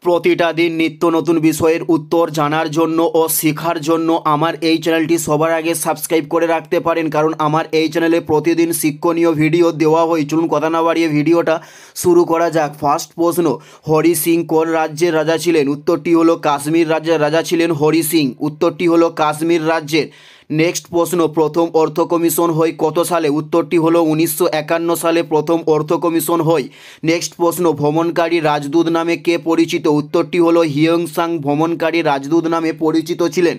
প্রতিটা দিন নিত্য নতুন বিষয়ের উত্তর জানার জন্য ও শেখার জন্য আমার এই চ্যানেলটি সবার আগে সাবস্ক্রাইব করে রাখতে পারেন, কারণ আমার এই চ্যানেলে প্রতিদিন শিক্ষণীয় ভিডিও দেওয়া হয়। চলুন কথা না বাড়িয়ে ভিডিওটা শুরু করা যাক। ফার্স্ট প্রশ্ন, হরি সিং কোন রাজ্যের রাজা ছিলেন? উত্তরটি হলো কাশ্মীর রাজ্যের রাজা ছিলেন হরি সিং। উত্তরটি হলো কাশ্মীর রাজ্যের। নেক্সট প্রশ্ন, প্রথম অর্থ কমিশন হয় কত সালে? উত্তরটি হলো 1951 সালে প্রথম অর্থ কমিশন হয়। নেক্সট প্রশ্ন, ভ্রমণকারী রাজদূত নামে কে পরিচিত? উত্তরটি হলো হিউয়েন সাং ভ্রমণকারী রাজদূত নামে পরিচিত ছিলেন।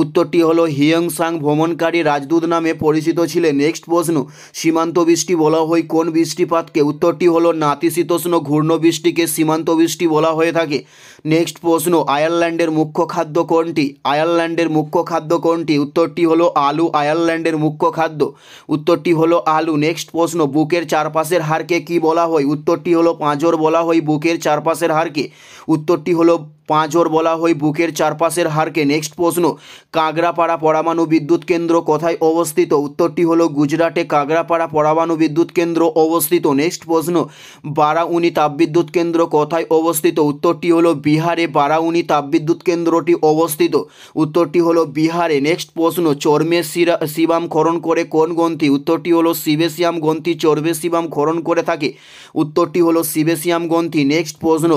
উত্তরটি হলো হিউয়েন সাং ভ্রমণকারী রাজদূত নামে পরিচিত ছিলেন। নেক্সট প্রশ্ন, সীমান্ত বৃষ্টি বলা হয় কোন বৃষ্টিপাতকে? উত্তরটি হলো নাতিশীতোষ্ণ ঘূর্ণ বৃষ্টিকে সীমান্ত বৃষ্টি বলা হয়ে থাকে। নেক্সট প্রশ্ন, আয়ারল্যান্ডের মুখ্য খাদ্য কোনটি? আয়ারল্যান্ডের মুখ্য খাদ্য কোনটি? উত্তরটি হলো আলু। আয়ারল্যান্ডের মুখ্য খাদ্য। উত্তরটি হলো আলু। নেক্সট প্রশ্ন, বুকের চারপাশের হাড়কে কি বলা হয়? উত্তরটি হলো পাঁজর বলা হয় বুকের চারপাশের হাড়কে। উত্তরটি হলো পাঁজর বলা হয় বুকের চারপাশের হাড়কে। নেক্সট প্রশ্ন, কাঁকড়াপাড়া পরমাণু বিদ্যুৎ কেন্দ্র কোথায় অবস্থিত? উত্তরটি হলো গুজরাটে কাঁকড়াপাড়া পরমাণু বিদ্যুৎ কেন্দ্র অবস্থিত। নেক্সট প্রশ্ন, বারাউনি তাপবিদ্যুৎ কেন্দ্র কোথায় অবস্থিত? উত্তরটি হলো বিহারে বারাউনি তাপবিদ্যুৎ কেন্দ্রটি অবস্থিত। উত্তরটি হলো বিহারে। নেক্সট প্রশ্ন, চর্মে শিবাম খনন করে কোন গ্রন্থি? উত্তরটি হলো সিবেসিয়াম গ্রন্থি চর্মে শিবাম খনন করে থাকে। উত্তরটি হলো সিবেসিয়াম গ্রন্থি। নেক্সট প্রশ্ন,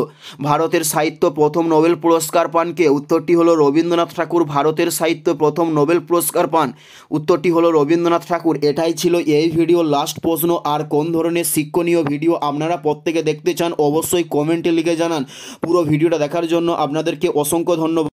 ভারতের সাহিত্য প্রথম নোবেল পুরস্কার পান কে? উত্তরটি হলো রবীন্দ্রনাথ ঠাকুর ভারতের সাহিত্য প্রথম নোবেল পুরস্কার পান। উত্তরটি হলো রবীন্দ্রনাথ ঠাকুর। এটাই ছিল এই ভিডিওর লাস্ট প্রশ্ন। আর কোন ধরনের শিক্ষণীয় ভিডিও আপনারা প্রত্যেকে দেখতে চান অবশ্যই কমেন্টে লিখে জানান। পুরো ভিডিওটা দেখার জন্য আপনাদেরকে অসংখ্য ধন্যবাদ।